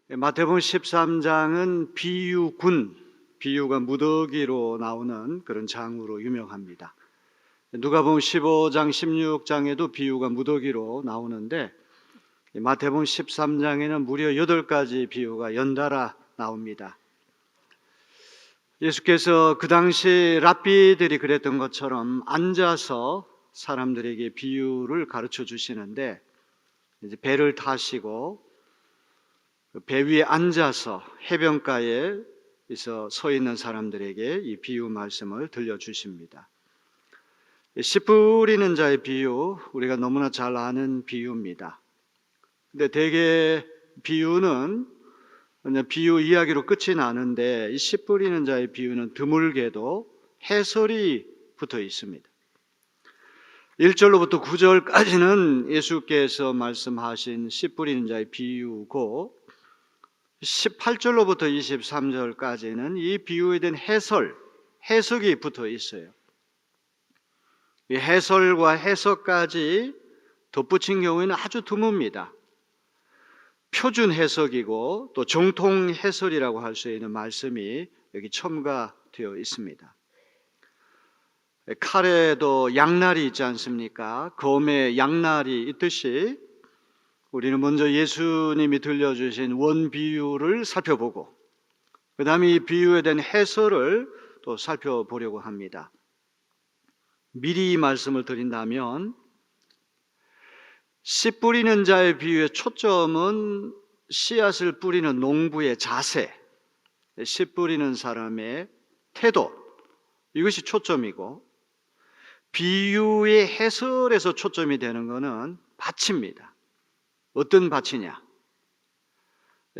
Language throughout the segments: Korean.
마태복음 13장은 비유가 무더기로 나오는 그런 장으로 유명합니다. 누가복음 15장, 16장에도 비유가 무더기로 나오는데 마태복음 13장에는 무려 8가지 비유가 연달아 나옵니다. 예수께서 그 당시 랍비들이 그랬던 것처럼 앉아서 사람들에게 비유를 가르쳐 주시는데, 이제 배를 타시고 배 위에 앉아서 해변가에 서 있는 사람들에게 이 비유 말씀을 들려주십니다. 씨 뿌리는 자의 비유, 우리가 너무나 잘 아는 비유입니다. 근데 대개 비유는 그냥 비유 이야기로 끝이 나는데, 이 씨 뿌리는 자의 비유는 드물게도 해설이 붙어 있습니다. 1절로부터 9절까지는 예수께서 말씀하신 씨 뿌리는 자의 비유고, 18절로부터 23절까지는 이 비유에 대한 해석이 붙어 있어요. 이 해설과 해석까지 덧붙인 경우에는 아주 드뭅니다. 표준 해석이고 또 정통 해설이라고 할 수 있는 말씀이 여기 첨가되어 있습니다. 칼에도 양날이 있지 않습니까? 검에 양날이 있듯이 우리는 먼저 예수님이 들려주신 원비유를 살펴보고, 그 다음에 이 비유에 대한 해설을 또 살펴보려고 합니다. 미리 이 말씀을 드린다면, 씨 뿌리는 자의 비유의 초점은 씨앗을 뿌리는 농부의 자세, 씨 뿌리는 사람의 태도, 이것이 초점이고, 비유의 해설에서 초점이 되는 것은 밭입니다. 어떤 밭이냐?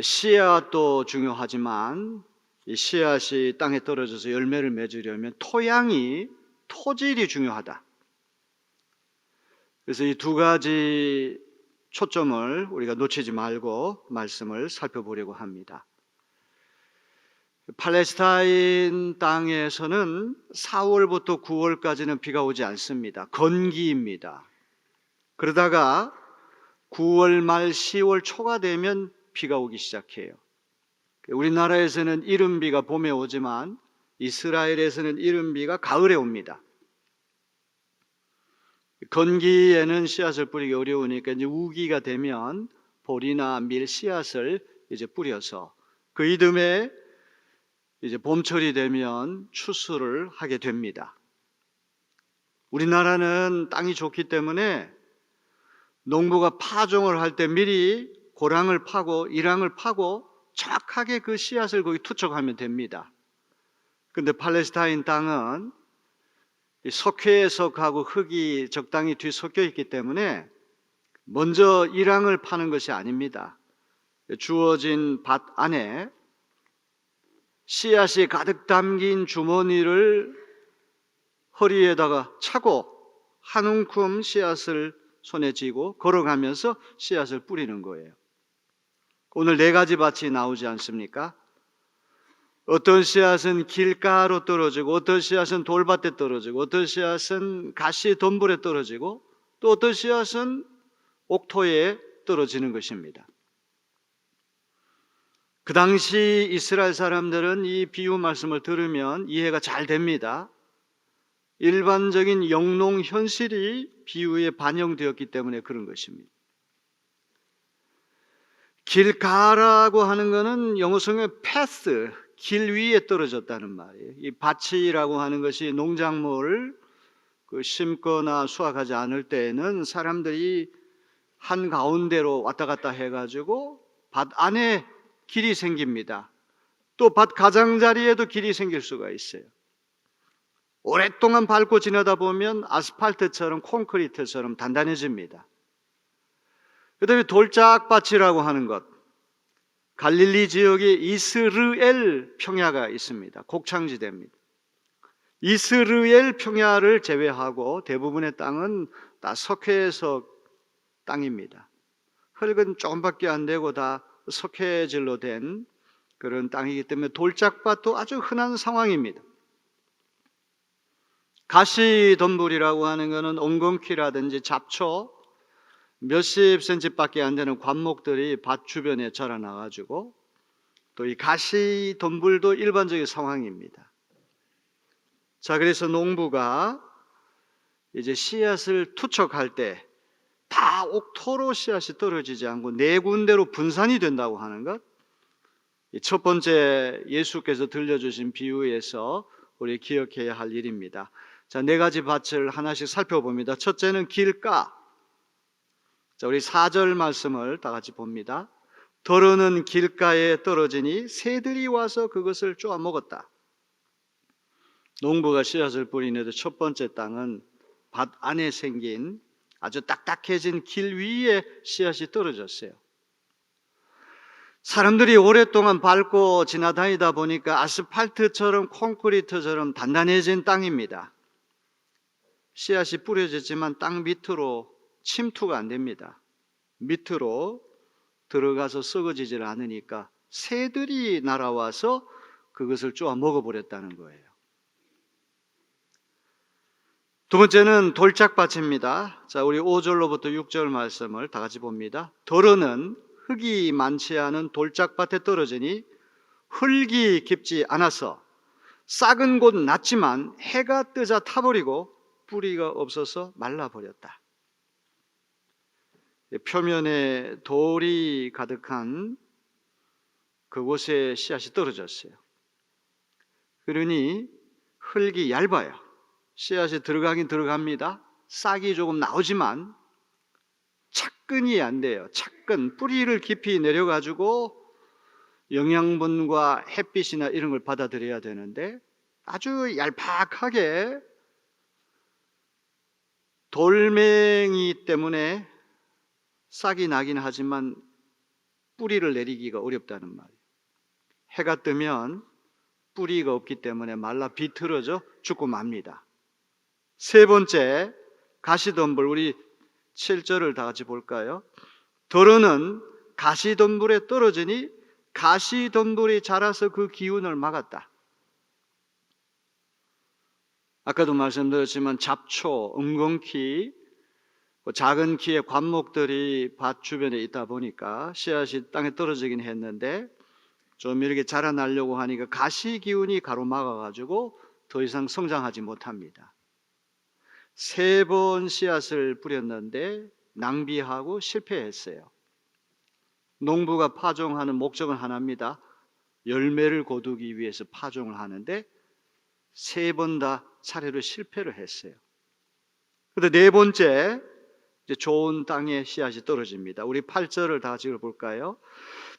씨앗도 중요하지만 이 씨앗이 땅에 떨어져서 열매를 맺으려면 토질이 중요하다. 그래서 이 두 가지 초점을 우리가 놓치지 말고 말씀을 살펴보려고 합니다. 팔레스타인 땅에서는 4월부터 9월까지는 비가 오지 않습니다. 건기입니다. 그러다가 9월 말 10월 초가 되면 비가 오기 시작해요. 우리나라에서는 이른비가 봄에 오지만 이스라엘에서는 이른비가 가을에 옵니다. 건기에는 씨앗을 뿌리기 어려우니까 이제 우기가 되면 보리나 밀 씨앗을 이제 뿌려서 그 이듬해 이제 봄철이 되면 추수를 하게 됩니다. 우리나라는 땅이 좋기 때문에 농부가 파종을 할 때 미리 고랑을 파고 이랑을 파고 정확하게 그 씨앗을 거기 투척하면 됩니다. 그런데 팔레스타인 땅은 석회석하고 흙이 적당히 뒤섞여 있기 때문에 먼저 이랑을 파는 것이 아닙니다. 주어진 밭 안에 씨앗이 가득 담긴 주머니를 허리에다가 차고 한 움큼 씨앗을 손에 쥐고 걸어가면서 씨앗을 뿌리는 거예요. 오늘 4가지 밭이 나오지 않습니까? 어떤 씨앗은 길가로 떨어지고, 어떤 씨앗은 돌밭에 떨어지고, 어떤 씨앗은 가시 덤불에 떨어지고, 또 어떤 씨앗은 옥토에 떨어지는 것입니다. 그 당시 이스라엘 사람들은 이 비유 말씀을 들으면 이해가 잘 됩니다. 일반적인 영농 현실이 비유에 반영되었기 때문에 그런 것입니다. 길가라고 하는 것은 영어 성에 path, 길 위에 떨어졌다는 말이에요. 이 밭이라고 하는 것이 농작물을 심거나 수확하지 않을 때에는 사람들이 한 가운데로 왔다 갔다 해가지고 밭 안에 길이 생깁니다. 또 밭 가장자리에도 길이 생길 수가 있어요. 오랫동안 밟고 지나다 보면 아스팔트처럼 콘크리트처럼 단단해집니다. 그 다음에 돌짝밭이라고 하는 것, 갈릴리 지역에 이스르엘 평야가 있습니다. 곡창지대입니다. 이스르엘 평야를 제외하고 대부분의 땅은 다 석회석 땅입니다. 흙은 조금밖에 안 되고 다 석회질로 된 그런 땅이기 때문에 돌짝밭도 아주 흔한 상황입니다. 가시덤불이라고 하는 것은 엉겅퀴라든지 잡초, 몇십 센치밖에 안 되는 관목들이 밭 주변에 자라나가지고 또 이 가시 덤불도 일반적인 상황입니다. 자, 그래서 농부가 이제 씨앗을 투척할 때 다 옥토로 씨앗이 떨어지지 않고 네 군데로 분산이 된다고 하는 것, 첫 번째 예수께서 들려주신 비유에서 우리 기억해야 할 일입니다. 자, 네 가지 밭을 하나씩 살펴봅니다. 첫째는 길가. 자, 우리 4절 말씀을 다 같이 봅니다. 더러는 길가에 떨어지니 새들이 와서 그것을 쪼아 먹었다. 농부가 씨앗을 뿌리는데 첫 번째 땅은 밭 안에 생긴 아주 딱딱해진 길 위에 씨앗이 떨어졌어요. 사람들이 오랫동안 밟고 지나다니다 보니까 아스팔트처럼 콘크리트처럼 단단해진 땅입니다. 씨앗이 뿌려졌지만 땅 밑으로 침투가 안 됩니다. 밑으로 들어가서 썩어지질 않으니까 새들이 날아와서 그것을 쪼아 먹어버렸다는 거예요. 두 번째는 돌짝밭입니다. 자, 우리 5절로부터 6절 말씀을 다 같이 봅니다. 더러는 흙이 많지 않은 돌짝밭에 떨어지니 흙이 깊지 않아서 싹은 곳 났지만 해가 뜨자 타버리고 뿌리가 없어서 말라버렸다. 표면에 돌이 가득한 그곳에 씨앗이 떨어졌어요. 그러니 흙이 얇아요. 씨앗이 들어가긴 들어갑니다. 싹이 조금 나오지만 착근이 안 돼요. 착근, 뿌리를 깊이 내려가지고 영양분과 햇빛이나 이런 걸 받아들여야 되는데 아주 얄팍하게 돌멩이 때문에 싹이 나긴 하지만 뿌리를 내리기가 어렵다는 말이에요. 해가 뜨면 뿌리가 없기 때문에 말라 비틀어져 죽고 맙니다. 세 번째, 가시덤불. 우리 7절을 다 같이 볼까요? 더러는 가시덤불에 떨어지니 가시덤불이 자라서 그 기운을 막았다. 아까도 말씀드렸지만 잡초, 엉겅퀴, 작은 키의 관목들이 밭 주변에 있다 보니까 씨앗이 땅에 떨어지긴 했는데 좀 이렇게 자라나려고 하니까 가시 기운이 가로막아가지고 더 이상 성장하지 못합니다. 3번 씨앗을 뿌렸는데 낭비하고 실패했어요. 농부가 파종하는 목적은 하나입니다. 열매를 거두기 위해서 파종을 하는데 3번 다 차례로 실패를 했어요. 그런데 네 번째, 이제 좋은 땅에 씨앗이 떨어집니다. 우리 8절을 다 같이 볼까요?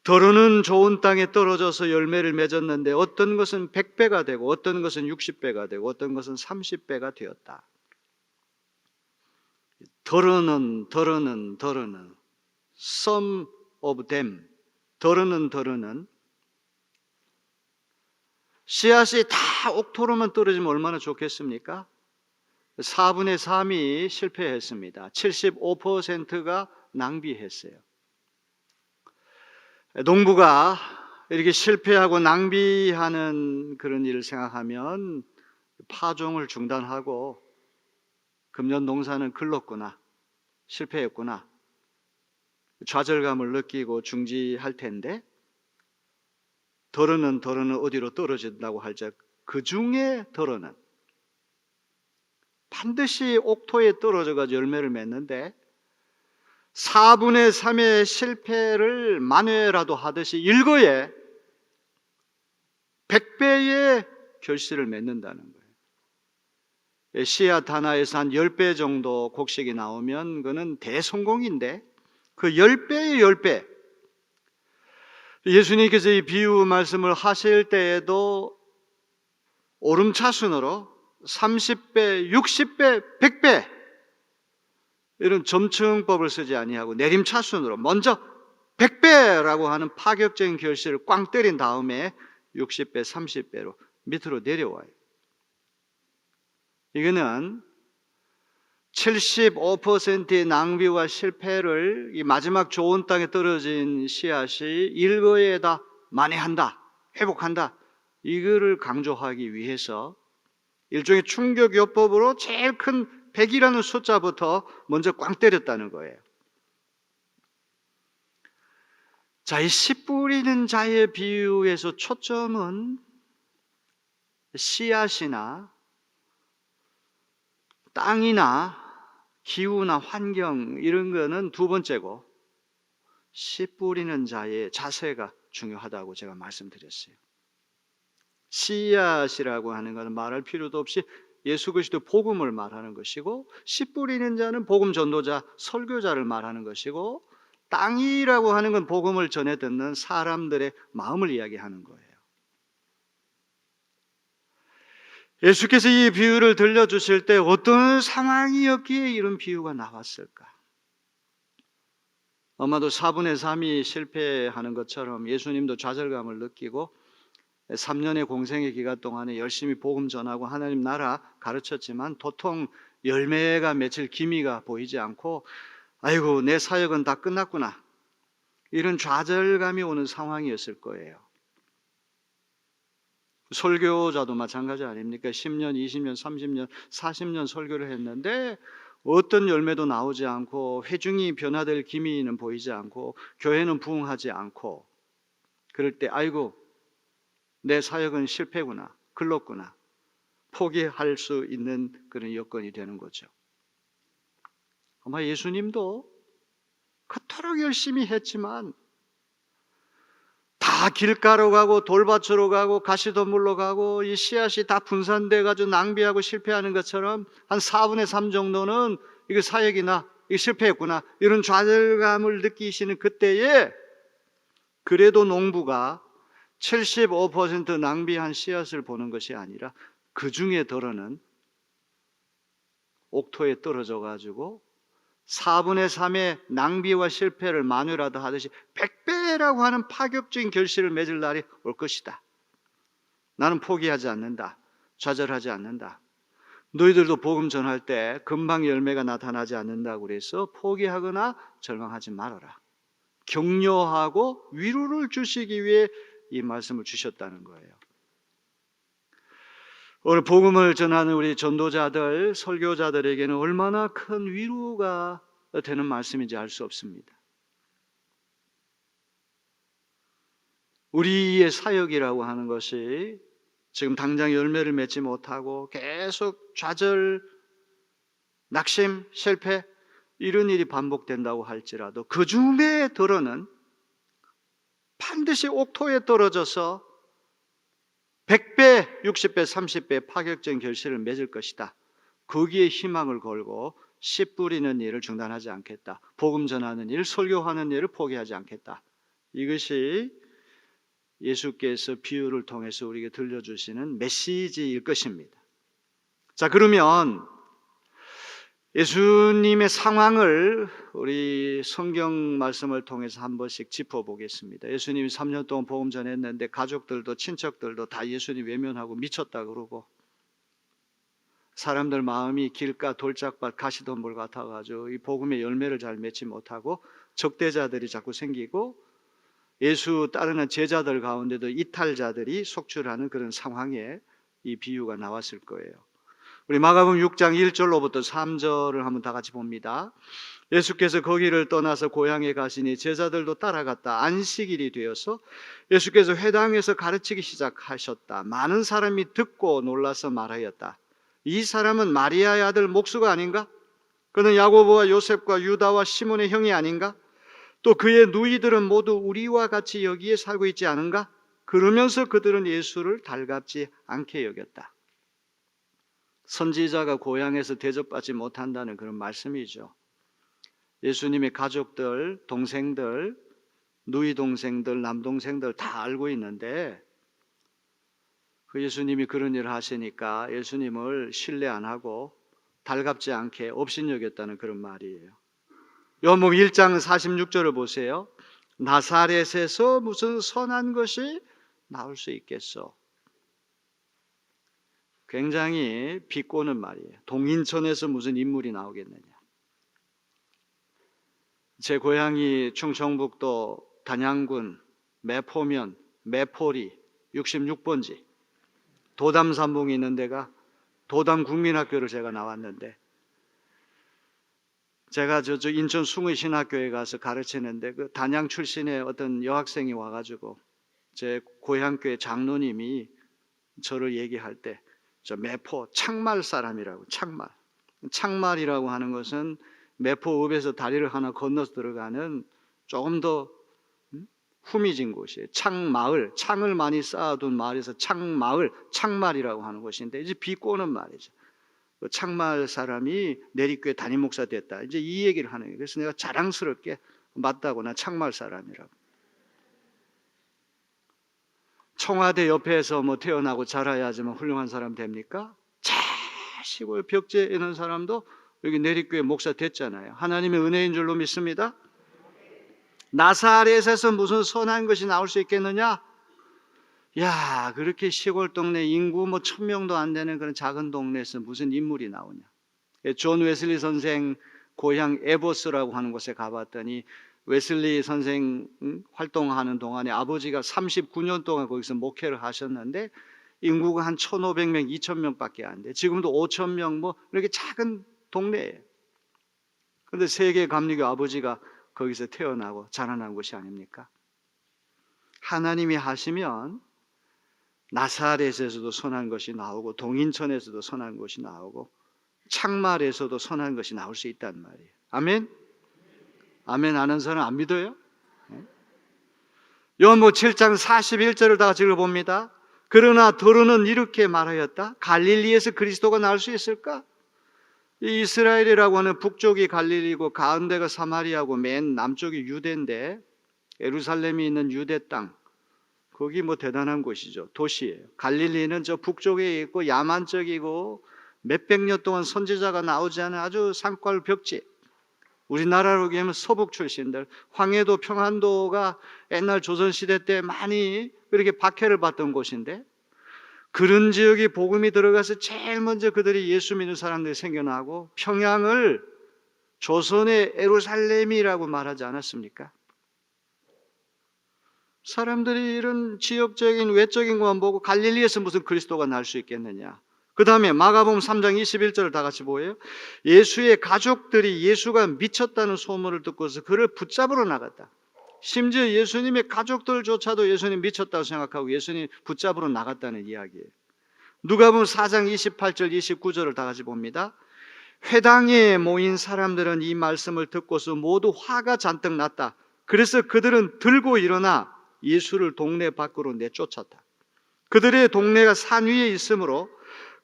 더러는 좋은 땅에 떨어져서 열매를 맺었는데 어떤 것은 100배가 되고 어떤 것은 60배가 되고 어떤 것은 30배가 되었다. 더러는 some of them, 더러는 씨앗이 다 옥토로만 떨어지면 얼마나 좋겠습니까? 4분의 3이 실패했습니다. 75%가 낭비했어요. 농부가 이렇게 실패하고 낭비하는 그런 일을 생각하면 파종을 중단하고 금년 농사는 글렀구나, 실패했구나, 좌절감을 느끼고 중지할 텐데 더러는 어디로 떨어진다고 할지 그 중에 더러는 반드시 옥토에 떨어져가지고 열매를 맺는데 4분의 3의 실패를 만회라도 하듯이 일거에 100배의 결실을 맺는다는 거예요. 씨앗 하나에서 한 10배 정도 곡식이 나오면 그는 대성공인데 그 10배의 10배, 예수님께서 이 비유 말씀을 하실 때에도 오름차순으로 30배, 60배, 100배 이런 점층법을 쓰지 아니하고 내림차순으로 먼저 100배라고 하는 파격적인 결실을 꽝 때린 다음에 60배, 30배로 밑으로 내려와요. 이거는 75%의 낭비와 실패를 이 마지막 좋은 땅에 떨어진 씨앗이 일거에다 만회한다, 회복한다, 이거를 강조하기 위해서 일종의 충격요법으로 제일 큰 100이라는 숫자부터 먼저 꽝 때렸다는 거예요. 자, 이 씨 뿌리는 자의 비유에서 초점은 씨앗이나 땅이나 기후나 환경 이런 거는 두 번째고, 씨 뿌리는 자의 자세가 중요하다고 제가 말씀드렸어요. 씨앗이라고 하는 것은 말할 필요도 없이 예수 그리스도 복음을 말하는 것이고, 씨 뿌리는 자는 복음 전도자, 설교자를 말하는 것이고, 땅이라고 하는 건 복음을 전해 듣는 사람들의 마음을 이야기하는 거예요. 예수께서 이 비유를 들려주실 때 어떤 상황이었기에 이런 비유가 나왔을까? 아마도 4분의 3이 실패하는 것처럼 예수님도 좌절감을 느끼고 3년의 공생의 기간 동안에 열심히 복음 전하고 하나님 나라 가르쳤지만 도통 열매가 맺힐 기미가 보이지 않고, 아이고 내 사역은 다 끝났구나, 이런 좌절감이 오는 상황이었을 거예요. 설교자도 마찬가지 아닙니까? 10년, 20년, 30년, 40년 설교를 했는데 어떤 열매도 나오지 않고, 회중이 변화될 기미는 보이지 않고, 교회는 부흥하지 않고, 그럴 때 아이고 내 사역은 실패구나, 글렀구나, 포기할 수 있는 그런 여건이 되는 거죠. 아마 예수님도 그토록 열심히 했지만 다 길가로 가고 돌밭으로 가고 가시덤불로 가고 이 씨앗이 다 분산돼 가지고 낭비하고 실패하는 것처럼 한 4분의 3 정도는 이거 사역이나 이거 실패했구나, 이런 좌절감을 느끼시는 그때에 그래도 농부가 75% 낭비한 씨앗을 보는 것이 아니라 그 중에 덜어는 옥토에 떨어져 가지고 4분의 3의 낭비와 실패를 마누라도 하듯이 100배라고 하는 파격적인 결실을 맺을 날이 올 것이다. 나는 포기하지 않는다. 좌절하지 않는다. 너희들도 복음 전할 때 금방 열매가 나타나지 않는다고 그래서 포기하거나 절망하지 말아라. 격려하고 위로를 주시기 위해 이 말씀을 주셨다는 거예요. 오늘 복음을 전하는 우리 전도자들, 설교자들에게는 얼마나 큰 위로가 되는 말씀인지 알 수 없습니다. 우리의 사역이라고 하는 것이 지금 당장 열매를 맺지 못하고 계속 좌절, 낙심, 실패 이런 일이 반복된다고 할지라도 그 중에 들어는 반드시 옥토에 떨어져서 100배, 60배, 30배 파격적인 결실을 맺을 것이다. 거기에 희망을 걸고 씨 뿌리는 일을 중단하지 않겠다. 복음 전하는 일, 설교하는 일을 포기하지 않겠다. 이것이 예수께서 비유를 통해서 우리에게 들려주시는 메시지일 것입니다. 자, 그러면 예수님의 상황을 우리 성경 말씀을 통해서 한 번씩 짚어보겠습니다. 예수님이 3년 동안 복음 전했는데 가족들도 친척들도 다 예수님 외면하고 미쳤다 그러고, 사람들 마음이 길가 돌짝밭 가시덤불 같아가지고 이 복음의 열매를 잘 맺지 못하고 적대자들이 자꾸 생기고, 예수 따르는 제자들 가운데도 이탈자들이 속출하는 그런 상황에 이 비유가 나왔을 거예요. 우리 마가복음 6장 1절로부터 3절을 한번 다 같이 봅니다. 예수께서 거기를 떠나서 고향에 가시니 제자들도 따라갔다. 안식일이 되어서 예수께서 회당에서 가르치기 시작하셨다. 많은 사람이 듣고 놀라서 말하였다. 이 사람은 마리아의 아들 목수가 아닌가? 그는 야고보와 요셉과 유다와 시몬의 형이 아닌가? 또 그의 누이들은 모두 우리와 같이 여기에 살고 있지 않은가? 그러면서 그들은 예수를 달갑지 않게 여겼다. 선지자가 고향에서 대접받지 못한다는 그런 말씀이죠. 예수님의 가족들, 동생들, 누이 동생들, 남동생들 다 알고 있는데 그 예수님이 그런 일을 하시니까 예수님을 신뢰 안 하고 달갑지 않게 업신여겼다는 그런 말이에요. 요한복음 1장 46절을 보세요. 나사렛에서 무슨 선한 것이 나올 수 있겠어? 굉장히 비꼬는 말이에요. 동인천에서 무슨 인물이 나오겠느냐. 제 고향이 충청북도 단양군 매포면 매포리 66번지 도담산봉이 있는 데가 도담국민학교를 제가 나왔는데, 제가 저 인천 숭의신학교에 가서 가르치는데 그 단양 출신의 어떤 여학생이 와가지고 제 고향교회 장로님이 저를 얘기할 때 저 매포 창말 사람이라고. 창말이라고 하는 것은 매포읍에서 다리를 하나 건너서 들어가는 조금 더 후미진 곳이에요. 창마을, 창을 많이 쌓아둔 마을에서 창마을, 창말이라고 하는 곳인데 이제 비꼬는 말이죠. 그 창말 사람이 내리교회 담임 목사 됐다. 이제 이 얘기를 하는 거예요. 그래서 내가 자랑스럽게 맞다고, 나 창말 사람이라고. 청와대 옆에서 뭐 태어나고 자라야지만 훌륭한 사람 됩니까? 시골 벽지에 있는 사람도 여기 내리교회 목사 됐잖아요. 하나님의 은혜인 줄로 믿습니다. 나사렛에서 무슨 선한 것이 나올 수 있겠느냐? 야, 그렇게 시골 동네 인구 뭐 1000명도 안 되는 그런 작은 동네에서 무슨 인물이 나오냐? 존 웨슬리 선생 고향 에버스라고 하는 곳에 가봤더니 웨슬리 선생 활동하는 동안에 아버지가 39년 동안 거기서 목회를 하셨는데 인구가 한 1500명, 2000명밖에 안 돼. 지금도 5000명 뭐 이렇게 작은 동네예요. 그런데 세계 감리교 아버지가 거기서 태어나고 자라난 곳이 아닙니까? 하나님이 하시면 나사렛에서도 선한 것이 나오고 동인천에서도 선한 것이 나오고 창말에서도 선한 것이 나올 수 있단 말이에요. 아멘? 아멘 하는 사람 안 믿어요? 요한복음 7장 41절을 다 같이 읽어봅니다. 그러나 더러는 이렇게 말하였다. 갈릴리에서 그리스도가 나올 수 있을까? 이 이스라엘이라고 하는 북쪽이 갈릴리고 가운데가 사마리아고 맨 남쪽이 유대인데 예루살렘이 있는 유대 땅, 거기 뭐 대단한 곳이죠. 도시예요. 갈릴리는 저 북쪽에 있고 야만적이고 몇백 년 동안 선지자가 나오지 않은 아주 산골 벽지. 우리나라로 얘기하면 서북 출신들, 황해도 평안도가 옛날 조선시대 때 많이 그렇게 박해를 받던 곳인데 그런 지역에 복음이 들어가서 제일 먼저 그들이 예수 믿는 사람들이 생겨나고 평양을 조선의 예루살렘이라고 말하지 않았습니까? 사람들이 이런 지역적인 외적인 것만 보고 갈릴리에서 무슨 그리스도가 날 수 있겠느냐. 그 다음에 마가복음 3장 21절을 다 같이 보여요. 예수의 가족들이 예수가 미쳤다는 소문을 듣고서 그를 붙잡으러 나갔다. 심지어 예수님의 가족들조차도 예수님 미쳤다고 생각하고 예수님 붙잡으러 나갔다는 이야기예요. 누가복음 4장 28절 29절을 다 같이 봅니다. 회당에 모인 사람들은 이 말씀을 듣고서 모두 화가 잔뜩 났다. 그래서 그들은 들고 일어나 예수를 동네 밖으로 내쫓았다. 그들의 동네가 산 위에 있으므로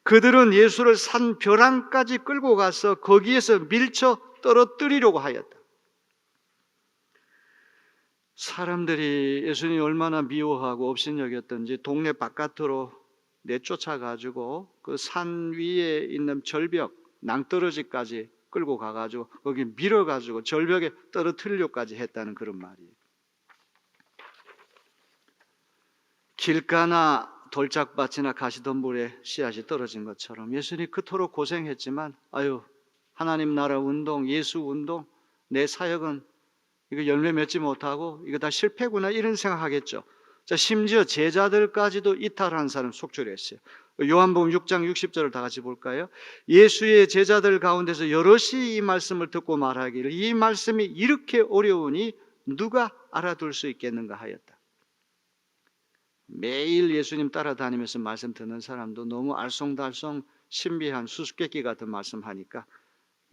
그들은 예수를 산 벼랑까지 끌고 가서 거기에서 밀쳐 떨어뜨리려고 하였다. 사람들이 예수님이 얼마나 미워하고 업신여겼던지 동네 바깥으로 내쫓아가지고 그 산 위에 있는 절벽, 낭떠러지까지 끌고 가가지고 거기 밀어가지고 절벽에 떨어뜨리려고까지 했다는 그런 말이에요. 길가나 돌짝밭이나 가시덤불에 씨앗이 떨어진 것처럼 예수님이 그토록 고생했지만 아유, 하나님 나라 운동, 예수 운동, 내 사역은 이거 열매 맺지 못하고 이거 다 실패구나 이런 생각하겠죠. 자, 심지어 제자들까지도 이탈한 사람 속출했어요. 요한복음 6장 60절을 다 같이 볼까요? 예수의 제자들 가운데서 여럿이 이 말씀을 듣고 말하기를 이 말씀이 이렇게 어려우니 누가 알아둘 수 있겠는가 하였다. 매일 예수님 따라다니면서 말씀 듣는 사람도 너무 알쏭달쏭 신비한 수수께끼 같은 말씀하니까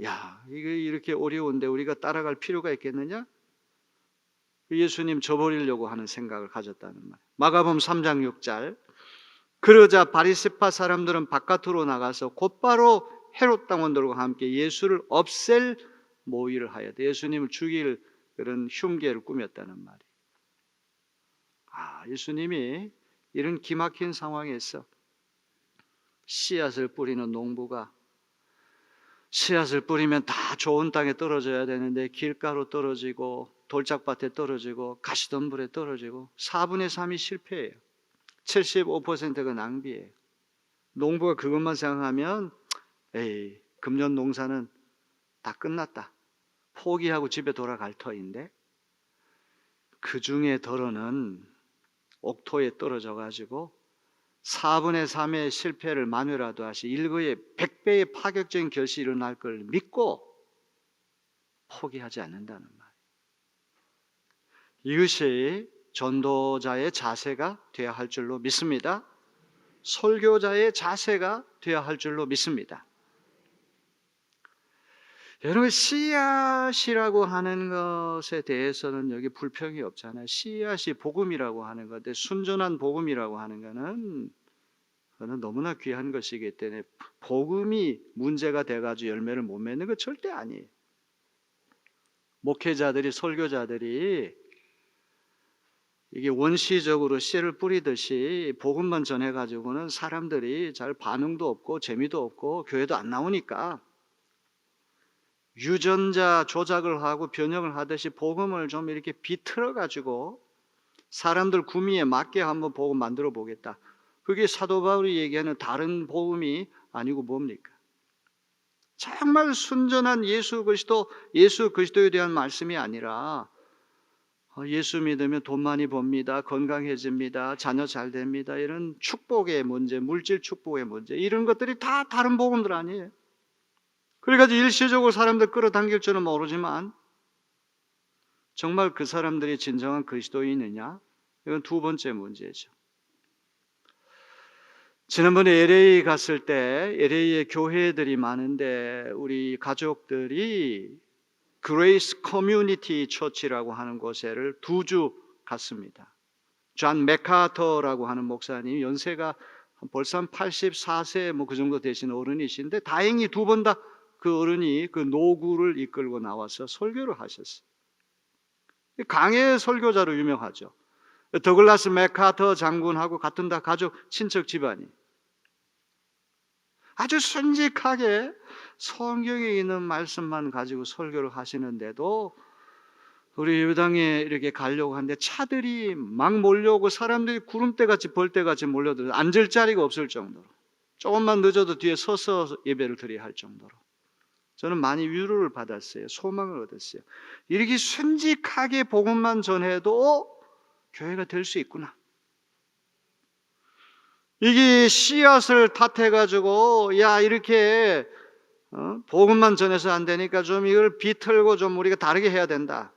야, 이거 이렇게 어려운데 우리가 따라갈 필요가 있겠느냐? 예수님 저버리려고 하는 생각을 가졌다는 말. 마가복음 3장 6절. 그러자 바리새파 사람들은 바깥으로 나가서 곧바로 헤롯 당원들과 함께 예수를 없앨 모의를 하였다. 예수님을 죽일 그런 흉계를 꾸몄다는 말이에요. 예수님이 이런 기막힌 상황에서 씨앗을 뿌리는 농부가 씨앗을 뿌리면 다 좋은 땅에 떨어져야 되는데 길가로 떨어지고 돌짝밭에 떨어지고 가시덤불에 떨어지고 4분의 3이 실패해요. 75%가 낭비예요. 농부가 그것만 생각하면 에이, 금년 농사는 다 끝났다. 포기하고 집에 돌아갈 터인데 그 중에 덜어는 옥토에 떨어져 가지고 4분의 3의 실패를 만회라도 하시 일거에 100배의 파격적인 결실이 일어날 걸 믿고 포기하지 않는다는 말. 이것이 전도자의 자세가 되어야 할 줄로 믿습니다. 설교자의 자세가 되어야 할 줄로 믿습니다. 여러분, 씨앗이라고 하는 것에 대해서는 여기 불평이 없잖아요. 씨앗이 복음이라고 하는 건데, 순전한 복음이라고 하는 거는 그거는 너무나 귀한 것이기 때문에 복음이 문제가 돼가지고 열매를 못 맺는 거 절대 아니에요. 목회자들이, 설교자들이 이게 원시적으로 씨를 뿌리듯이 복음만 전해가지고는 사람들이 잘 반응도 없고 재미도 없고 교회도 안 나오니까 유전자 조작을 하고 변형을 하듯이 복음을 좀 이렇게 비틀어가지고 사람들 구미에 맞게 한번 복음 만들어 보겠다. 그게 사도 바울이 얘기하는 다른 복음이 아니고 뭡니까? 정말 순전한 예수 그리스도에 대한 말씀이 아니라 예수 믿으면 돈 많이 법니다, 건강해집니다, 자녀 잘 됩니다, 이런 축복의 문제, 물질 축복의 문제, 이런 것들이 다 다른 복음들 아니에요. 그래가지고 일시적으로 사람들 끌어당길 줄은 모르지만 정말 그 사람들이 진정한 그리스도인이냐? 이건 두 번째 문제죠. 지난번에 LA 갔을 때 LA에 교회들이 많은데 우리 가족들이 그레이스 커뮤니티 처치라고 하는 곳에를 2주 갔습니다. 존 맥카터라고 하는 목사님, 연세가 벌써 한 84세 그 정도 되신 어른이신데 다행히 2번 다 그 어른이 그 노구를 이끌고 나와서 설교를 하셨어요. 강해 설교자로 유명하죠. 더글라스 맥카터 장군하고 같은 다 가족 친척 집안이 아주 순직하게 성경에 있는 말씀만 가지고 설교를 하시는데도 우리 예배당에 이렇게 가려고 하는데 차들이 막 몰려오고 사람들이 구름대같이 벌떼같이 몰려들어서 앉을 자리가 없을 정도로, 조금만 늦어도 뒤에 서서 예배를 드려야 할 정도로 저는 많이 위로를 받았어요. 소망을 얻었어요. 이렇게 순직하게 복음만 전해도 교회가 될 수 있구나. 이게 씨앗을 탓해가지고 야 이렇게 복음만 전해서 안 되니까 좀 이걸 비틀고 좀 우리가 다르게 해야 된다.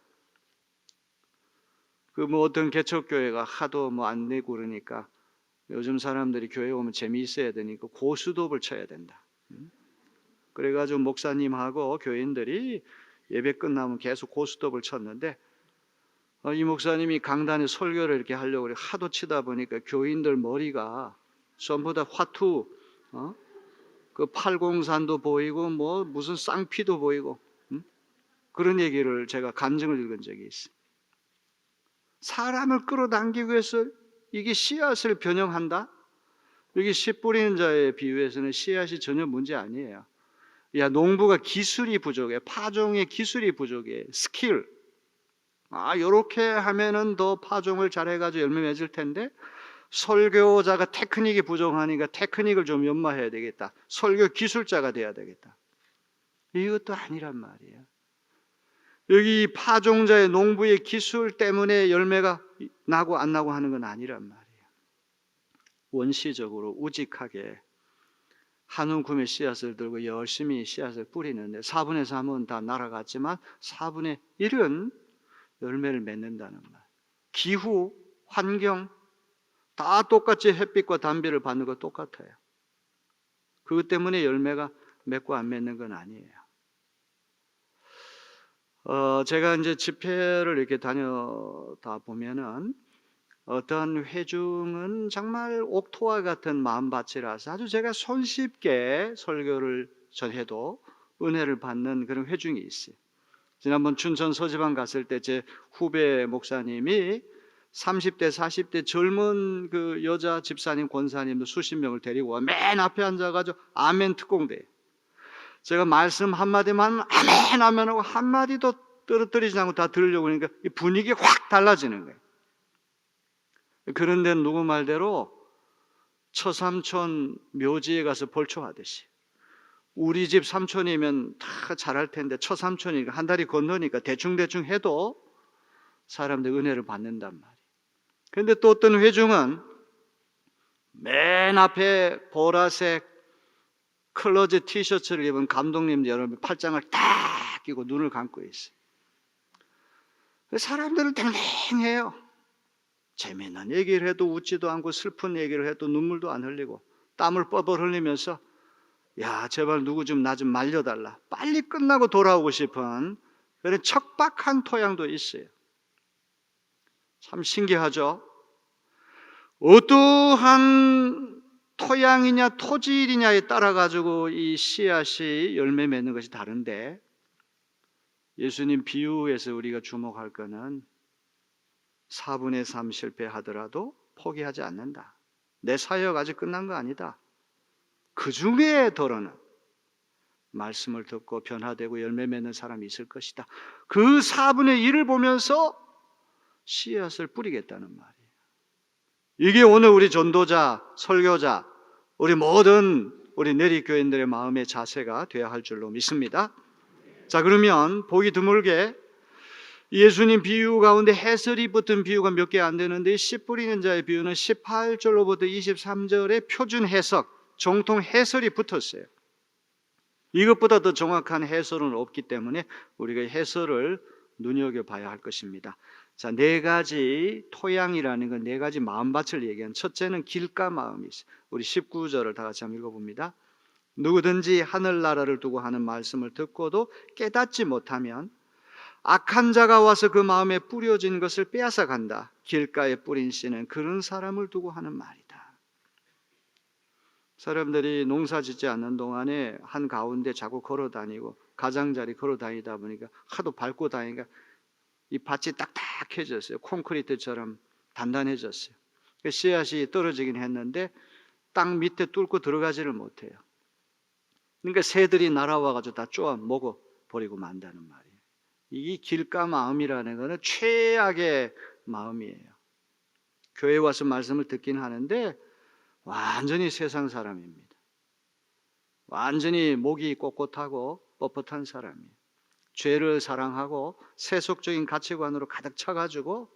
그 어떤 개척교회가 하도 안 되고 그러니까 요즘 사람들이 교회 오면 재미있어야 되니까 고스톱을 쳐야 된다. 그래가지고 목사님하고 교인들이 예배 끝나면 계속 고스톱을 쳤는데 이 목사님이 강단에 설교를 이렇게 하려고 하도 치다 보니까 교인들 머리가 전부 다 화투, 그 팔공산도 보이고 무슨 쌍피도 보이고 그런 얘기를 제가 간증을 읽은 적이 있어요. 사람을 끌어당기기 위해서 이게 씨앗을 변형한다? 여기 씨 뿌리는 자의 비유에서는 씨앗이 전혀 문제 아니에요. 야, 농부가 기술이 부족해. 파종의 기술이 부족해. 스킬. 요렇게 하면은 더 파종을 잘해가지고 열매 맺을 텐데 설교자가 테크닉이 부족하니까 테크닉을 좀 연마해야 되겠다. 설교 기술자가 돼야 되겠다. 이것도 아니란 말이에요. 여기 파종자의 농부의 기술 때문에 열매가 나고 안 나고 하는 건 아니란 말이에요. 원시적으로 우직하게 한움 구매 씨앗을 들고 열심히 씨앗을 뿌리는데 4분의 3은 다 날아갔지만 4분의 1은 열매를 맺는다는 말. 기후, 환경 다 똑같이 햇빛과 단비를 받는 거 똑같아요. 그것 때문에 열매가 맺고 안 맺는 건 아니에요. 제가 이제 집회를 이렇게 다녀다 보면은 어떤 회중은 정말 옥토와 같은 마음밭이라서 아주 제가 손쉽게 설교를 전해도 은혜를 받는 그런 회중이 있어요. 지난번 춘천 서지방 갔을 때 제 후배 목사님이 30대, 40대 젊은 그 여자 집사님, 권사님도 수십 명을 데리고 와 맨 앞에 앉아가지고 아멘 특공대. 제가 말씀 한마디만 하면 아멘 아멘 하고 한마디도 떨어뜨리지 않고 다 들으려고 하니까 이 분위기가 확 달라지는 거예요. 그런데 누구 말대로 처삼촌 묘지에 가서 벌초하듯이 우리 집 삼촌이면 다 잘할 텐데 처삼촌이니까 한 다리 건너니까 대충대충 해도 사람들 은혜를 받는단 말이에요. 그런데 또 어떤 회중은 맨 앞에 보라색 클로즈 티셔츠를 입은 감독님 여러분 팔짱을 딱 끼고 눈을 감고 있어요. 사람들은 댕댕해요. 재미있는 얘기를 해도 웃지도 않고 슬픈 얘기를 해도 눈물도 안 흘리고 땀을 뻘뻘 흘리면서 야, 제발 누구 좀 나 좀 말려달라. 빨리 끝나고 돌아오고 싶은 그런 척박한 토양도 있어요. 참 신기하죠? 어떠한 토양이냐 토질이냐에 따라 가지고 이 씨앗이 열매 맺는 것이 다른데, 예수님 비유에서 우리가 주목할 것은 4분의 3 실패하더라도 포기하지 않는다. 내 사역 아직 끝난 거 아니다. 그 중에 더러는 말씀을 듣고 변화되고 열매 맺는 사람이 있을 것이다. 그 4분의 1을 보면서 씨앗을 뿌리겠다는 말이에요. 이게 오늘 우리 전도자, 설교자, 우리 모든 우리 내리교인들의 마음의 자세가 되어야 할 줄로 믿습니다. 자, 그러면 보기 드물게 예수님 비유 가운데 해설이 붙은 비유가 몇 개 안 되는데, 씨 뿌리는 자의 비유는 18절로부터 23절의 표준 해석, 정통 해설이 붙었어요. 이것보다 더 정확한 해설은 없기 때문에 우리가 해설을 눈여겨봐야 할 것입니다. 자, 네 가지 토양이라는 건 네 가지 마음밭을 얘기한, 첫째는 길가 마음이 있어요. 우리 19절을 다 같이 한번 읽어봅니다. 누구든지 하늘나라를 두고 하는 말씀을 듣고도 깨닫지 못하면 악한 자가 와서 그 마음에 뿌려진 것을 빼앗아 간다. 길가에 뿌린 씨는 그런 사람을 두고 하는 말이다. 사람들이 농사 짓지 않는 동안에 한 가운데 자꾸 걸어 다니고 가장자리 걸어 다니다 보니까 하도 밟고 다니니까 이 밭이 딱딱해졌어요. 콘크리트처럼 단단해졌어요. 씨앗이 떨어지긴 했는데 땅 밑에 뚫고 들어가지를 못해요. 그러니까 새들이 날아와가지고 다 쪼아 먹어버리고 만다는 말이에요. 이 길가 마음이라는 것은 최악의 마음이에요. 교회 와서 말씀을 듣긴 하는데 완전히 세상 사람입니다. 완전히 목이 꼿꼿하고 뻣뻣한 사람이에요. 죄를 사랑하고 세속적인 가치관으로 가득 차가지고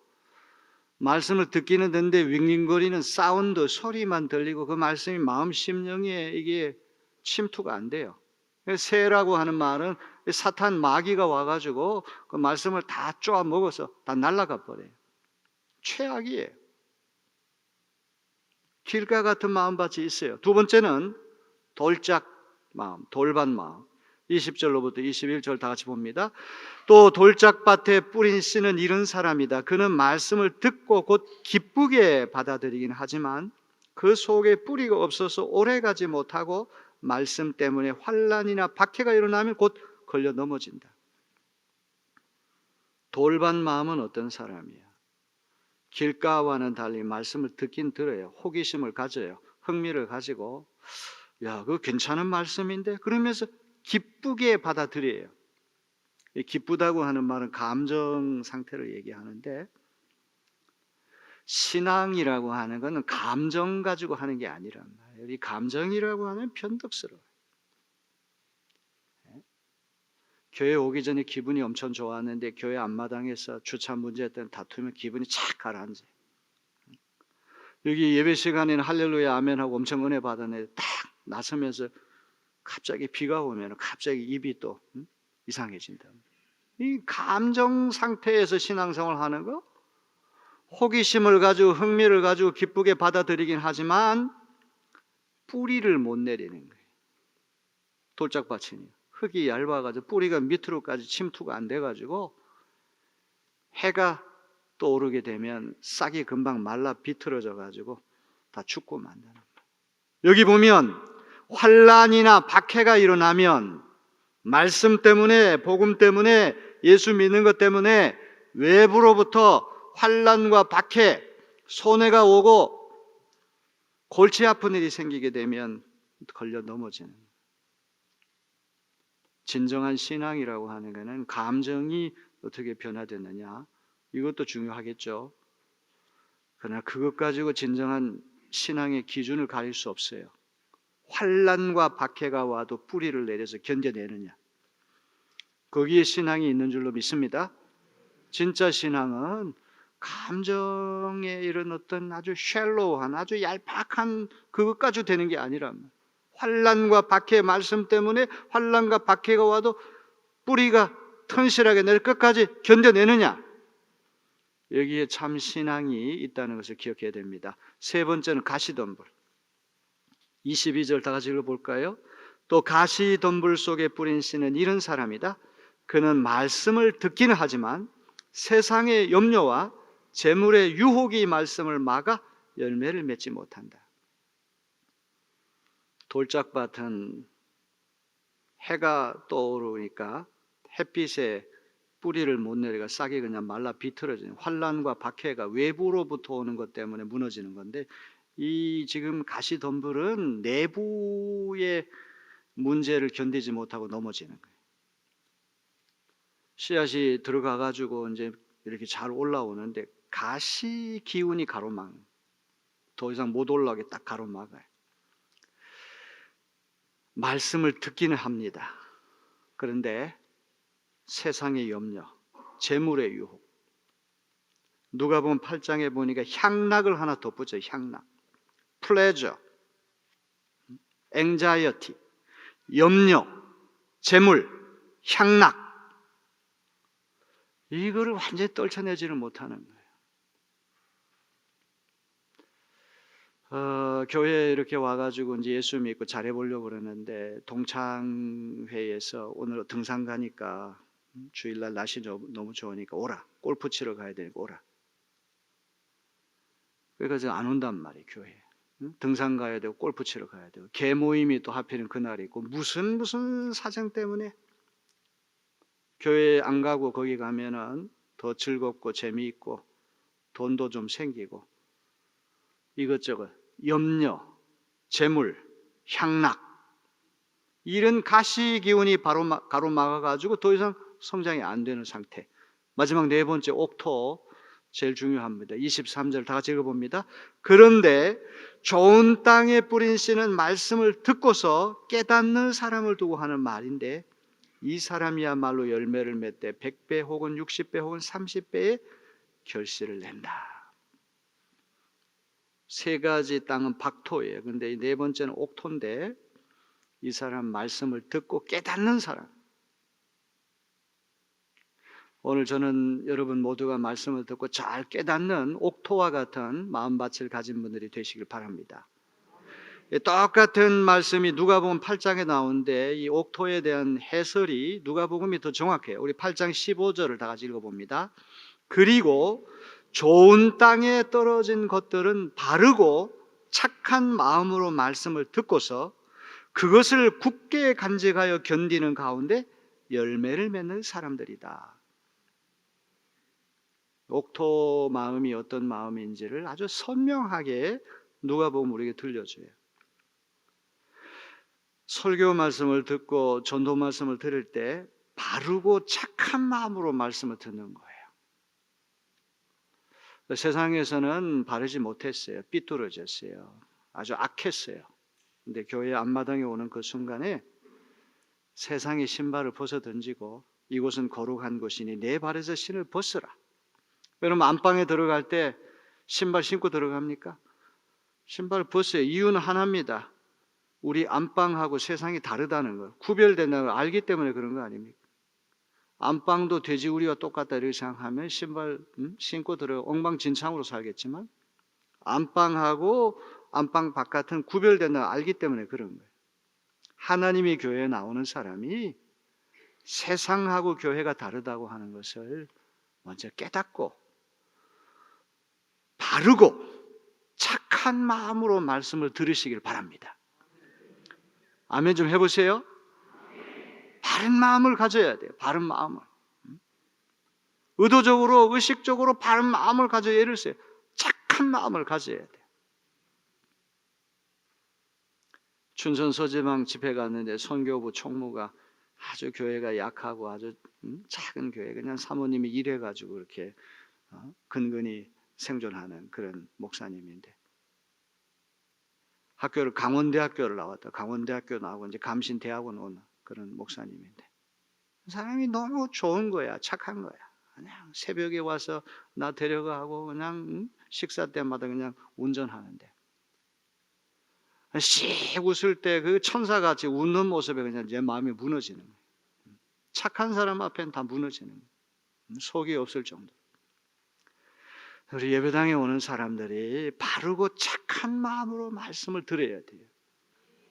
말씀을 듣기는 듣는데 윙윙거리는 사운드, 소리만 들리고 그 말씀이 마음 심령에 이게 침투가 안 돼요. 새라고 하는 말은 사탄 마귀가 와가지고 그 말씀을 다 쪼아 먹어서 다 날아가 버려요. 최악이에요. 길가 같은 마음밭이 있어요. 두 번째는 돌짝 마음, 돌밭 마음. 20절로부터 21절 다 같이 봅니다. 또 돌짝밭에 뿌린 씨는 이런 사람이다. 그는 말씀을 듣고 곧 기쁘게 받아들이긴 하지만 그 속에 뿌리가 없어서 오래가지 못하고 말씀 때문에 환난이나 박해가 일어나면 곧 걸려 넘어진다. 돌밭 마음은 어떤 사람이야? 길가와는 달리 말씀을 듣긴 들어요. 호기심을 가져요. 흥미를 가지고 야, 그거 괜찮은 말씀인데? 그러면서 기쁘게 받아들여요. 기쁘다고 하는 말은 감정 상태를 얘기하는데, 신앙이라고 하는 것은 감정 가지고 하는 게 아니란 말이에요. 이 감정이라고 하면 변덕스러워요. 교회 오기 전에 기분이 엄청 좋았는데 교회 앞마당에서 주차 문제했던 다투면 기분이 착 가라앉아요. 여기 예배 시간에는 할렐루야 아멘하고 엄청 은혜 받았는데 딱 나서면서 갑자기 비가 오면 갑자기 입이 또 이상해진다. 이 감정 상태에서 신앙생활을 하는 거, 호기심을 가지고 흥미를 가지고 기쁘게 받아들이긴 하지만 뿌리를 못 내리는 거예요. 돌짝밭이니 흙이 얇아가지고 뿌리가 밑으로까지 침투가 안 돼가지고 해가 떠오르게 되면 싹이 금방 말라 비틀어져 가지고 다 죽고 만다는 거예요. 여기 보면 환난이나 박해가 일어나면 말씀 때문에, 복음 때문에, 예수 믿는 것 때문에 외부로부터 환난과 박해, 손해가 오고 골치 아픈 일이 생기게 되면 걸려 넘어지는 거예요. 진정한 신앙이라고 하는 것은 감정이 어떻게 변화됐느냐, 이것도 중요하겠죠. 그러나 그것 가지고 진정한 신앙의 기준을 가릴 수 없어요. 환난과 박해가 와도 뿌리를 내려서 견뎌내느냐, 거기에 신앙이 있는 줄로 믿습니다. 진짜 신앙은 감정의 이런 어떤 아주 샬로우한, 아주 얄팍한 그것 가지고 되는 게 아니란 말이에요. 환난과 박해, 말씀 때문에 환난과 박해가 와도 뿌리가 튼실하게 낼 끝까지 견뎌내느냐? 여기에 참 신앙이 있다는 것을 기억해야 됩니다. 세 번째는 가시덤불. 22절 다 같이 읽어볼까요? 또 가시덤불 속에 뿌린 씨는 이런 사람이다. 그는 말씀을 듣기는 하지만 세상의 염려와 재물의 유혹이 말씀을 막아 열매를 맺지 못한다. 돌짝밭은 해가 떠오르니까 햇빛에 뿌리를 못 내리가 싹이 그냥 말라 비틀어지는, 환란과 박해가 외부로부터 오는 것 때문에 무너지는 건데, 이 지금 가시덤불은 내부의 문제를 견디지 못하고 넘어지는 거예요. 씨앗이 들어가 가지고 이제 이렇게 잘 올라오는데 가시 기운이 가로막, 더 이상 못 올라오게 딱 가로막아요. 말씀을 듣기는 합니다. 그런데 세상의 염려, 재물의 유혹. 누가복음 8장에 보니까 향락을 하나 덧붙여요. 향락, 플레저, 앵자이어티, 염려, 재물, 향락. 이거를 완전히 떨쳐내지를 못하는 거예요. 교회에 이렇게 와가지고 이제 예수 믿고 잘해보려고 그러는데, 동창회에서 오늘 등산 가니까 주일날 날씨 너무 좋으니까 오라, 골프 치러 가야 되니까 오라. 그래서 안 온단 말이에요. 교회에. 등산 가야 되고 골프 치러 가야 되고, 개 모임이 또 하필은 그날 있고, 무슨 사정 때문에 교회에 안 가고 거기 가면은 더 즐겁고 재미있고 돈도 좀 생기고, 이것저것 염려, 재물, 향락, 이런 가시 기운이 가로막아가지고 더 이상 성장이 안 되는 상태. 마지막 네 번째, 옥토, 제일 중요합니다. 23절 다 같이 읽어봅니다. 그런데 좋은 땅에 뿌린 씨는 말씀을 듣고서 깨닫는 사람을 두고 하는 말인데, 이 사람이야말로 열매를 맺되 100배 혹은 60배 혹은 30배의 결실을 낸다. 세 가지 땅은 박토예요. 근데 이 네 번째는 옥토인데, 이 사람 말씀을 듣고 깨닫는 사람. 오늘 저는 여러분 모두가 말씀을 듣고 잘 깨닫는 옥토와 같은 마음밭을 가진 분들이 되시길 바랍니다. 똑같은 말씀이 누가복음 8장에 나오는데, 이 옥토에 대한 해설이 누가복음이 더 정확해요. 우리 8장 15절을 다 같이 읽어봅니다. 그리고 좋은 땅에 떨어진 것들은 바르고 착한 마음으로 말씀을 듣고서 그것을 굳게 간직하여 견디는 가운데 열매를 맺는 사람들이다. 옥토 마음이 어떤 마음인지를 아주 선명하게 누가복음 우리에게 들려줘요. 설교 말씀을 듣고 전도 말씀을 들을 때 바르고 착한 마음으로 말씀을 듣는 거예요. 세상에서는 바르지 못했어요. 삐뚤어졌어요. 아주 악했어요. 근데 교회 앞마당에 오는 그 순간에 세상의 신발을 벗어 던지고, 이곳은 거룩한 곳이니 내 발에서 신을 벗으라. 여러분, 안방에 들어갈 때 신발 신고 들어갑니까? 신발을 벗어요. 이유는 하나입니다. 우리 안방하고 세상이 다르다는 걸, 구별된다는 걸 알기 때문에 그런 거 아닙니까? 안방도 돼지우리와 똑같다 이렇게 생각하면 신발 신고 들어 엉망진창으로 살겠지만, 안방하고 안방 바깥은 구별된다는 걸 알기 때문에 그런 거예요. 하나님이 교회에 나오는 사람이 세상하고 교회가 다르다고 하는 것을 먼저 깨닫고 바르고 착한 마음으로 말씀을 들으시길 바랍니다. 아멘 좀 해보세요. 바른 마음을 가져야 돼요. 바른 마음을. 의도적으로, 의식적으로 바른 마음을 가져야, 예를 들어요, 착한 마음을 가져야 돼요. 춘천 서지방 집회 갔는데 선교부 총무가 아주 교회가 약하고 아주 작은 교회, 그냥 사모님이 일해가지고 이렇게 근근히 생존하는 그런 목사님인데, 학교를 강원대학교를 나왔다. 강원대학교 나오고 이제 감신대학원 온 그런 목사님인데, 사람이 너무 좋은 거야. 착한 거야. 그냥 새벽에 와서 나 데려가고 그냥 식사 때마다 그냥 운전하는데, 씩 웃을 때 그 천사같이 웃는 모습에 그냥 제 마음이 무너지는 거예요. 착한 사람 앞에는 다 무너지는 거예요. 속이 없을 정도. 우리 예배당에 오는 사람들이 바르고 착한 마음으로 말씀을 들어야 돼요.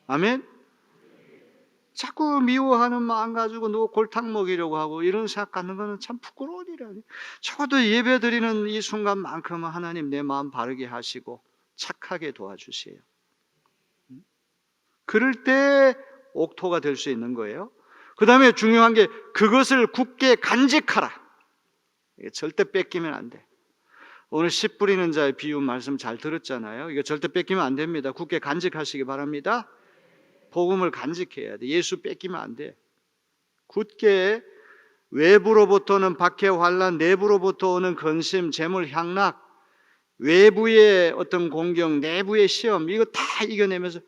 아멘? 자꾸 미워하는 마음 가지고 누구 골탕 먹이려고 하고 이런 생각 갖는 거는 참 부끄러운 일이에요. 적어도 예배 드리는 이 순간만큼은 하나님 내 마음 바르게 하시고 착하게 도와주세요. 그럴 때 옥토가 될 수 있는 거예요. 그 다음에 중요한 게 그것을 굳게 간직하라. 이게 절대 뺏기면 안 돼. 오늘 씨 뿌리는 자의 비유 말씀 잘 들었잖아요. 이거 절대 뺏기면 안 됩니다. 굳게 간직하시기 바랍니다. 복음을 간직해야 돼. 예수 뺏기면 안 돼. 굳게 외부로부터는 박해 환난, 내부로부터 오는 근심, 재물 향락, 외부의 어떤 공경, 내부의 시험 이거 다 이겨내면서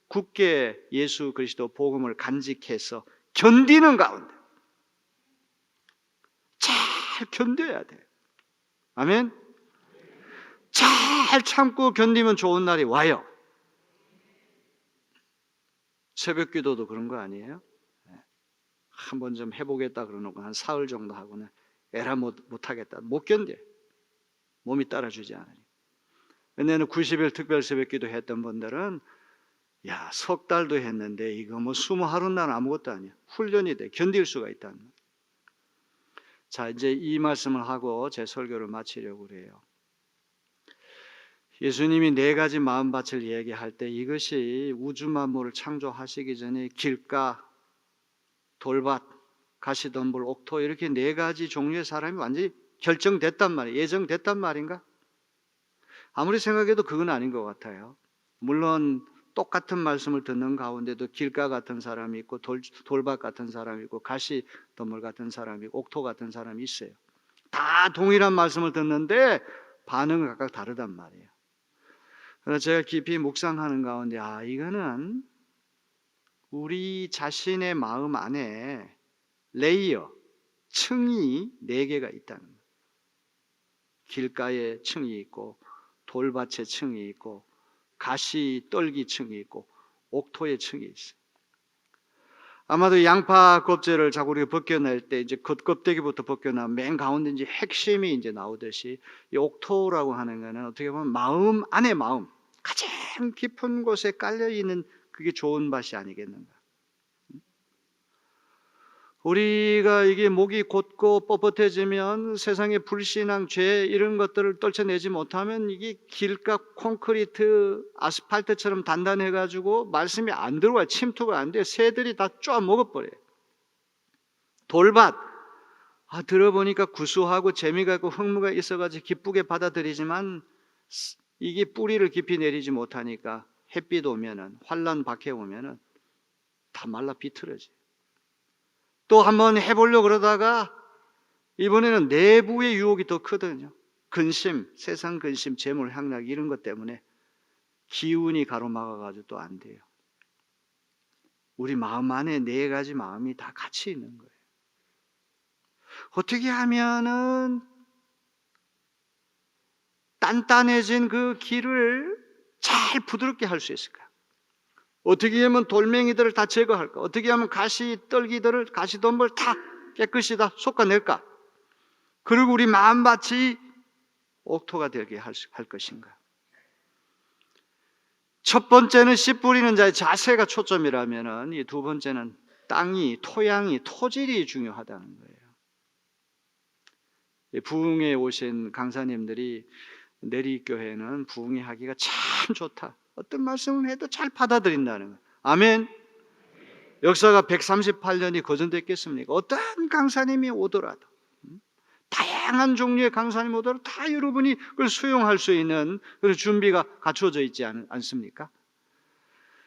굳게 예수 그리스도 복음을 간직해서 견디는 가운데 잘 견뎌야 돼. 아멘. 잘 참고 견디면 좋은 날이 와요. 새벽 기도도 그런 거 아니에요? 한번 좀 해보겠다 그러놓고 한 사흘 정도 하고는 에라 못하겠다. 못 견뎌. 몸이 따라주지 않으니. 근데는 90일 특별 새벽 기도 했던 분들은 야, 석 달도 했는데 이거 뭐 20하루는 아무것도 아니야. 훈련이 돼. 견딜 수가 있다는 거예요. 자, 이제 이 말씀을 하고 제 설교를 마치려고 그래요. 예수님이 4가지 마음밭을 얘기할 때 이것이 우주 만물을 창조하시기 전에 길가, 돌밭, 가시덤불, 옥토 이렇게 4가지 종류의 사람이 완전히 결정됐단 말이에요. 예정됐단 말인가? 아무리 생각해도 그건 아닌 것 같아요. 물론 똑같은 말씀을 듣는 가운데도 길가 같은 사람이 있고 돌밭 같은 사람이 있고 가시덤불 같은 사람이 있고 옥토 같은 사람이 있어요. 다 동일한 말씀을 듣는데 반응은 각각 다르단 말이에요. 그래서 제가 깊이 묵상하는 가운데 이거는 우리 자신의 마음 안에 레이어, 층이 4개가 있다는 거예요. 길가에 층이 있고 돌밭에 층이 있고 가시 떨기 층이 있고 옥토의 층이 있어요. 아마도 양파 껍질을 자꾸 우리가 벗겨낼 때 이제 겉껍데기부터 벗겨나 맨 가운데 이제 핵심이 이제 나오듯이 이 옥토라고 하는 거는 어떻게 보면 마음 안의 마음, 가장 깊은 곳에 깔려 있는 그게 좋은 밭이 아니겠는가? 우리가 이게 목이 곧고 뻣뻣해지면 세상의 불신앙, 죄 이런 것들을 떨쳐내지 못하면 이게 길가 콘크리트, 아스팔트처럼 단단해가지고 말씀이 안 들어와요. 침투가 안 돼요. 새들이 다 쪼아 먹어버려요. 돌밭, 들어보니까 구수하고 재미가 있고 흥미가 있어가지고 기쁘게 받아들이지만 이게 뿌리를 깊이 내리지 못하니까 햇빛 오면은 환난 박해 오면은 다 말라 비틀어져요. 또 한번 해보려고 그러다가 이번에는 내부의 유혹이 더 크거든요. 근심, 세상 근심, 재물 향락 이런 것 때문에 기운이 가로막아가지고 또 안 돼요. 우리 마음 안에 4가지 마음이 다 같이 있는 거예요. 어떻게 하면은 단단해진 그 길을 잘 부드럽게 할 수 있을까? 어떻게 하면 돌멩이들을 다 제거할까? 어떻게 하면 가시떨기들을, 가시덤불 다 깨끗이 다 솎아낼까? 그리고 우리 마음밭이 옥토가 되게 할 것인가? 첫 번째는 씨 뿌리는 자의 자세가 초점이라면은 이 2번째는 땅이, 토양이, 토질이 중요하다는 거예요. 부흥에 오신 강사님들이 내리교회는 부흥회 하기가 참 좋다. 어떤 말씀을 해도 잘 받아들인다는 거예요. 아멘. 역사가 138년이 거전됐겠습니까? 어떤 강사님이 오더라도 다양한 종류의 강사님이 오더라도 다 여러분이 그걸 수용할 수 있는 그런 준비가 갖추어져 있지 않습니까?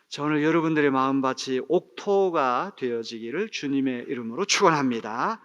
자, 오늘 여러분들의 마음밭이 옥토가 되어지기를 주님의 이름으로 축원합니다.